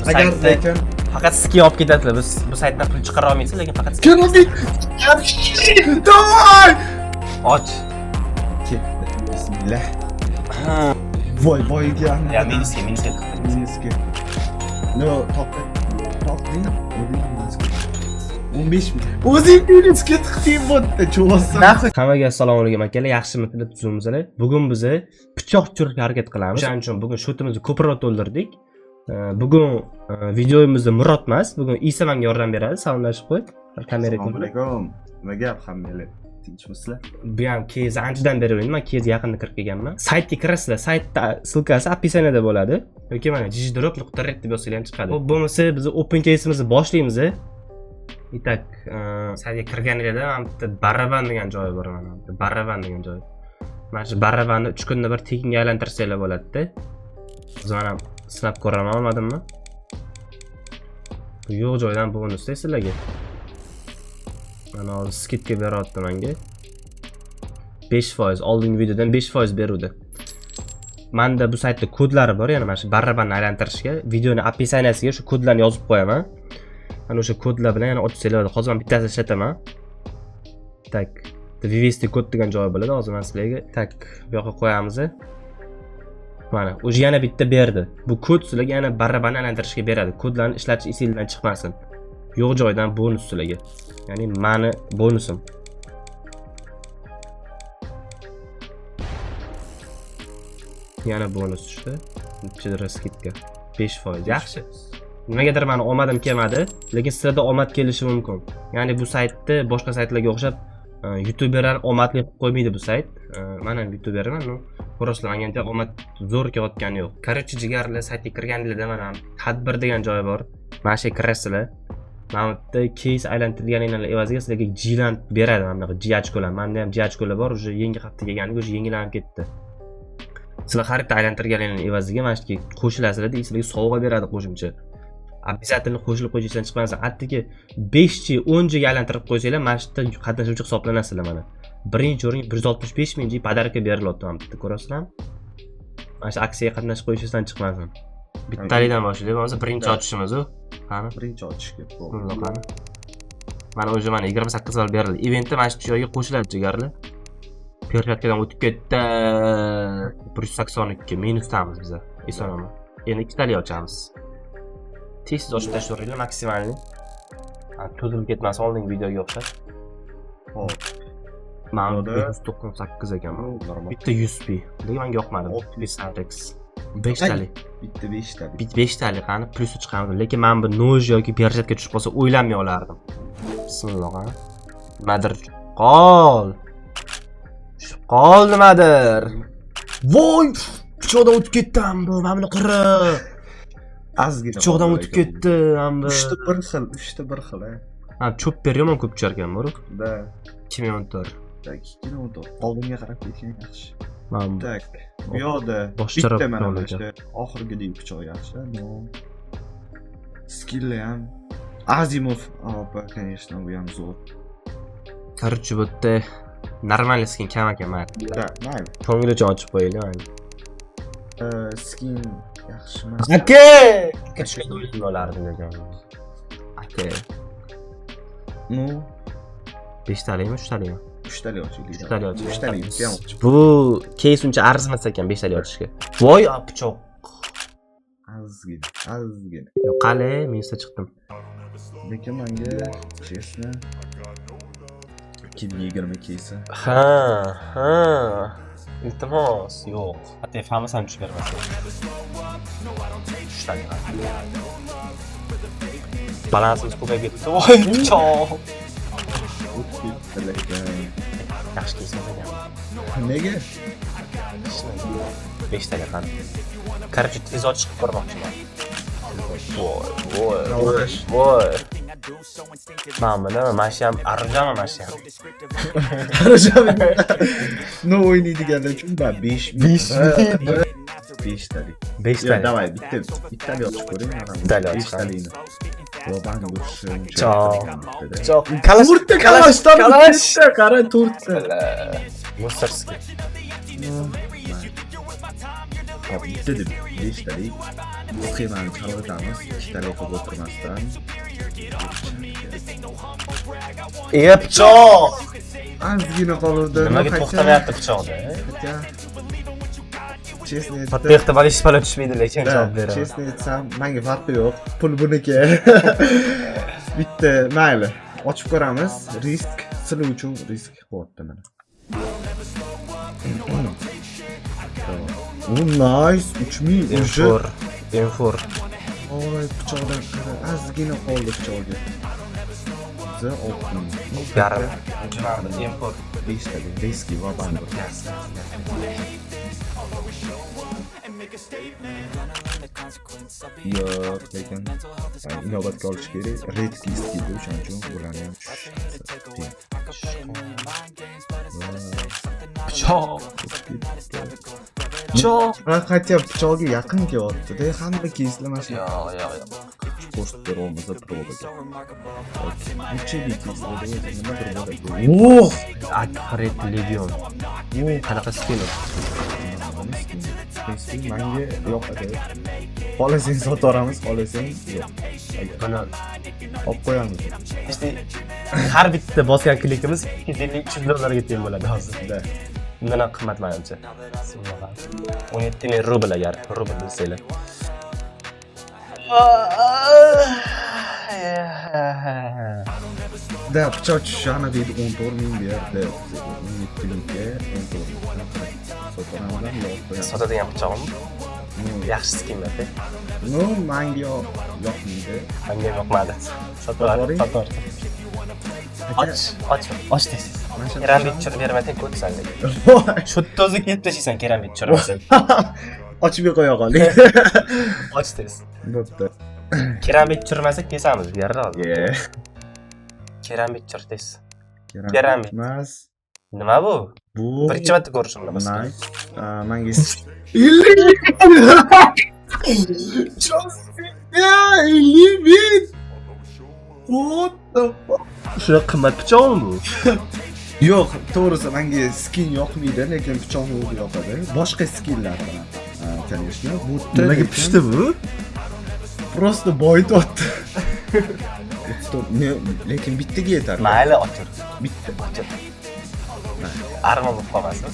agar lekin faqat skin olib ketasizlar. Biz bu saytdan pul chiqara olmaysiz, lekin faqat Kirdik. Davay. och. Ketdi. Bismillah. Voyga. Ya minusga. Minusga. No, topding. 15 ming. O'zing minusga tiqding bo'tdi, cho'g'asa. Hammaga assalomu alaykum akalar, yaxshimi deb tuzumizlar. Bugun biz pichoq tushirishga harakat qilamiz. O'shaning uchun bugun shotimizni ko'proq to'ldirdik. Bugun videoyimizda Murod emas, bugun Isa menga yordam beradi. Salomlashib qo'y. Kameraga Assalomu alaykum. Nima gap hammalar? Tinchmisizlar? Bu ham keyin anchadan beri o'ynadim. Men keyin yaqinda kirib kelganman. Saytga kirasizlar. Saytda ссылкасы описаниеda bo'ladi. Yoki mana gjdrop.red deb yozsanglar ham chiqadi. Bu bo'lmasa biz open case'imizni boshlaymiz. Itak saytga kirganingizda mana bitta Baraban degan joyi bor mana. Baraban degan joy. Mana shu Barabanni 3 kunda bir tekinga aylantirsanglar bo'ladi-da. Biz mana sinab ko'raman, olmadimmi? Bu yo'q joydan bonus sizlarga. Mana hozir skidga beryapti menga. 5%, oldingi videodan 5% beruvdi. Menda bu saytda kodlari bor, ya'ni mana shu Barabanni aylantirishga, videoni описаниесiga shu kodlarni yozib qo'yaman. Ana o'sha kodlar bilan yana o'tib bo'ladi. Hozir men bittasini ishlataman. Tak, vivesti kod degan joy bo'ladi. Hozir men sizlarga tak bu yoqqa qo'yamiz. Mana, o'sha yana bitta berdi. Bu kod sizlarga yana Barabanni aylantirishga beradi. Kodlarni ishlatish esingizdan chiqmasin. Yo'q joydan bonus sizlarga. Ya'ni meni bonusim. Yana bonus tushdi. Chidra skidga 5%. Yaxshi. Nimagadir meni omadim kelmadi, lekin sizlarda omad kelishi mumkin. Ya'ni bu saytda boshqa saytlarga o'xshab YouTuberlar omadli qilib qo'ymaydi bu sayt. Men ham YouTuberman, no. Ko'rasizlar, menga omad zo'r kelayotgani yo'q. Короче, jigarlar saytga kirganingizda mana tadbir degan joy bor. Mana shu yerga kirasizlar. Mana bu yerda case aylantirganingizlar evaziga sizlarga G-land beradi, mana bunaqa G-ochkolar. Menda ham G-ochkolar bor, o'sha yangi hafta kelganiga o'sha yangilanib ketdi. Sizlar xaridda aylantirganingizlar evaziga mana shu yerga qo'shilasizlar-da, sizlarga sovg'a beradi qo'shimcha. Обязательно qo'shilib qo'yishdan chiqmasin. Attiki 5 chi 10 chiga aylantirib qo'ysanglar, mana shu yerda qatnashuvchi hisoblanasizlar mana. Birinchi o'rin 165 ming chi podarka berilyapti mana bitta, ko'rasizlarmi? Mana shu aksiyaga qatnashib qo'yishdan chiqmasin. Bittalikdan boshlaylik. Bo'lmasa birinchi ochishimiz u. Qani? Birinchi ochishga bo'ldi. Qani? Mana o'sha mana 28 ball berildi. Eventda mana shu joyga qo'shiladi jigarlar. Perkatkadan o'tib ketdi. 182 minusdamiz biz. Esonaman. Endi ikkitalik ochamiz. Tez ochib tashlayveringlar maksimalni. To'zilib ketmasin oldingi videoga o'xshab. Hop. Mana 198 ekan bu. Bitta 100 p. Lekin menga yoqmadi. 5x. 5 talik. Bitta 5 talik. Bitta 5 talik qani plyusi chiqardi. Lekin men bu noj yoki perchatga tushib qolsa o'ylamay olardim. Bismillah. Nimadir qol. Tushib qol nimadir. Voy! Pichoqdan o'tib ketdim bu. Mana buni qira. Azgina pichoqdan o'tib ketdi hamda. 3 ta bir xil, Ha, chopper yomon ko'p tusharkan, bor. Da. 2014. Tak, 2014. Oldinga qarab ketgan yaxshi. Mana tak. Bu yoqda bitta mana o'sha oxirgidek pichoq yaxshi. No. Skill ham Azimov, конечно, bu ham zo'r. Короче, bu yerda normal skin kam ekan, mana. Da, mayli. Ko'ngilchon ochib qo'yaylik, mayli. Skin yaxshi emas. Aka! Kechga o'yin bo'lardi degan. Aka. No. 5 talikmi, 3 talikmi? 3 talik ochaylik. 3 talik ochaylik. 3 talik ham ochib. Bu case uncha arzimas ekan 5 talik ochishga. Voy, pichoq. Azgina. Yo'q, qale, minusda chiqdim. Lekin menga chestni 2020 case. Ha. Iltimos, yo'q. Hatto hammasini tushib bermasin. Balansimiz ko'payib ketdi. Voy, pichoq. Yaxshi kesmagan. Nega? 5 talik qani. Короче, tez ochib ko'rmoqchiman. Voy. Mana shu ham arjama masham. Arjama. No o'ynaydiganlar uchun 5 talik. 5 talik. Davay, bitta ochib ko'ring. 5 talikni. Loban go'shim. Choq. Kalash. Qara to'rtta. Monsterski. Bitta deb 5 talik. Sxemani chalg'itamiz. Ikkita qilib o'tirmasdan. Pichoq! Ozgina qoldi. Nimaga to'xtamayapti pichoqda? Chestni Katta ehtimol ish pala tushmaydi lekin javob beraman. Chestni aytsam, menga farqi yo'q. Pul buniki. Bitta, mayli. Ochib ko'ramiz. Risk sizlar uchun risk qilyapti mana. Nice. 3000 уже. Infor. Oy, pichoqdan qara. Ozgina qoldi pichoqga. Biza 6000. Yarim. Infor. 5 ta riski va bank. Yo'q, lekin inobatga olish kerak. Red list deydi, o'shaning uchun ularni ham Pichoq. Pichoq. Хотя pichoqga yaqin kelyapti-da, hamma keyslar mana shu Yo'q. post berolmasa probaga. Nechalik keyslarda nima bir bo'ladi. Akret Legion. Qanaqa skin? Menga yoqadi. Xohlasang sotaveramiz, xohlasang yo'q. Buni olib qo'yamiz. işte har bitta bosgan klikimiz 250-300 dollarga teng bo'ladi hozir. Bundan ham qimmat menimcha. 17.000 rubl agar rubl desanglar. Da pichoq tushishani deydi 14.000 berdi. 17.000ga 14.000 sotaveramiz, yo'q qo'yamiz. Sotadigan pichog'im yaxshi skinlarda. No, menga yoqmaydi. Menga yoqmadi. Sotaver. Och deysiz. Keramik tushirib bermay ko'tsan. Shu to'zni kelib tashlaysan keramik tushirmasang. Ochib qo'ya qoling. Och deysiz. Bo'pti. Keramik tushirmasak kesamiz bu yerda hozir. Keramik tushir deysiz. Keramik emas. Nima bu? Bu Birinchi marta ko'rishimda bas. nice. Menga What the fuck? Shu qimmat pichoqmi bu? Yo'q, to'g'risi menga skin yoqmaydi, lekin pichoqni o'zi yoqadi. Boshqa skinlar bilan. Конечно, bu Nimaga pishdi bu? Просто boyitotdi. Lekin bittaga yetar. Mayli ochir. Bitta. Arma bo'lib qolmasin.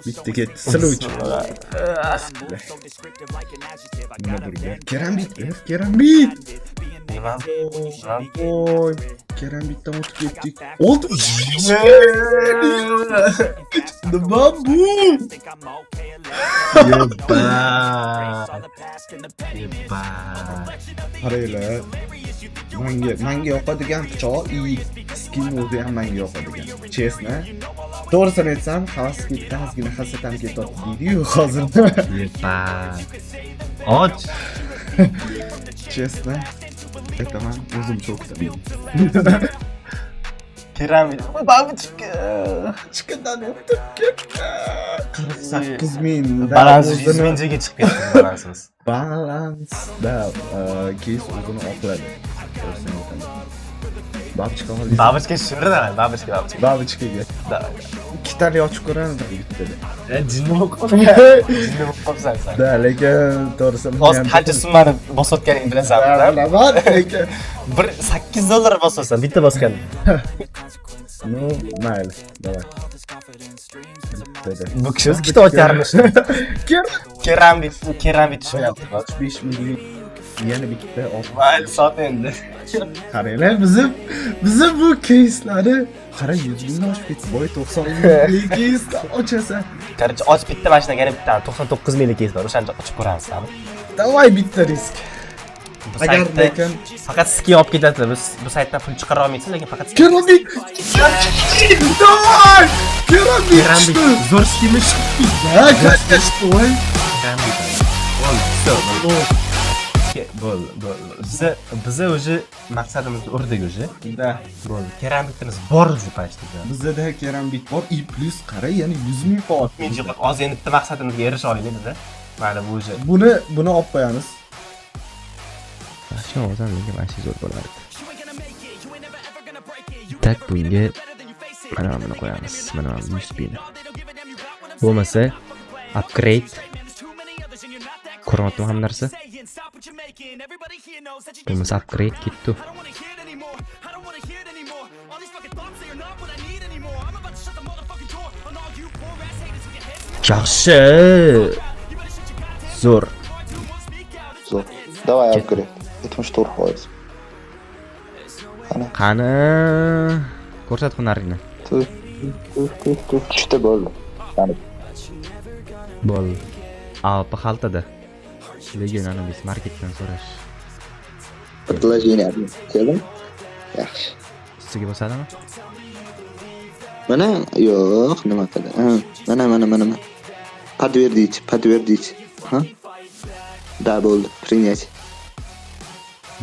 Bittaga sizlar uchun. Nima bo'ldi? Keramik. Nima? Oy, keramikdan o'tib ketdik. Oldu. Nima bu? Yebba. Qaranglar. Menga yoqadigan pichoq, skin o'zi ham menga yoqadigan. Chestni. To'g'risini aytsam, havas ketdi, ozgina hasatam ketyapti deydi-yu hozir. Yebba. Och. Chestni. Aytaman, o'zim cho'kdim. Piramid. Babuchka. Chiqindan o'tib ketdi. 48.000. Balans 100.000 ga chiqib ketdi balansimiz. Balansda keys o'zini oqladi. Babuchka oldi. Babuchka shurda, babuchka. Babuchkaga. Ikkitali ochib ko'ramiz bittada. Jinni bo'lib qolsan sen. Da, lekin to'g'risi Hozir qancha summani bosayotganingni bilasanmi? bilaman, lekin 8 dollar bosasan bitta bosgan. No, mayli. Davay. Bu kishi ikkita ocharmish. Keramik tushyapti. 65 million yana bitta Mayli, sot endi. qaranglar, bizim bu keyslarni qara 100 ming oshib ketdi. Boy 90 ming keysni ochasan. Qarchi och bitta mashinaga yana bitta 99 minglik keys bor. O'shani ochib ko'ramiz, tamam? Davay bitta risk. Agar lekin faqat skin olib ketadi. Biz bu saytdan pul chiqara olmaysiz, lekin faqat keramik. Davay! Keramik. zo'r skinmi chiqdi. Ha, voy. Keramik. Bo'l. Biza уже maqsadimizni urdik уже. Da. Bo'ldi. Keramikimiz bor o'zi pashtada. Bizda keramik bor. I plus qara, yana 100 ming qoldi. Menga hozir endi bitta maqsadimizga erisha olaylik biza. Mayli, bu уже. Buni olib qo'yamiz. Shu o'zim menga mana shu zo'r bo'lardi. Tak bunga mana buni qo'yamiz. Mana 100 bin. Bo'lmasa upgrade ko'rmoqdim hamma narsa. Bo'lmasa upgrade ketdi. Yaxshi. Zo'r. Zo'r. Давай upgrade. 74%. Qani? Ko'rsat hunaringni. Tushdi bo'ldi. Qani. Bo'ldi. Alp xaltada. Lekin ana biz marketdan so'rash. Предложение keldim. Yaxshi. Ustiga bosadimi? Mana yo'q, nima qildi? Mana. Подтвердить. Ha? Da bo'ldi. Принять.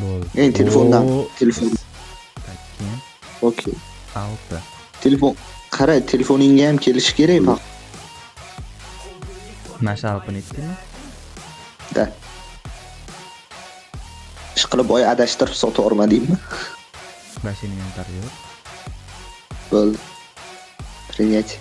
Bo'ldi. Eng telefondan. Keyin Okey. Alpa. Telefon. Qara, telefoningga ham kelish kerak faqat. Masha alpini aytdingmi? Da. Ishqilib boy adashtirib sotib o'rmadingmi? Mashina yo'ntari yo'q. Bo'ldi. Принять.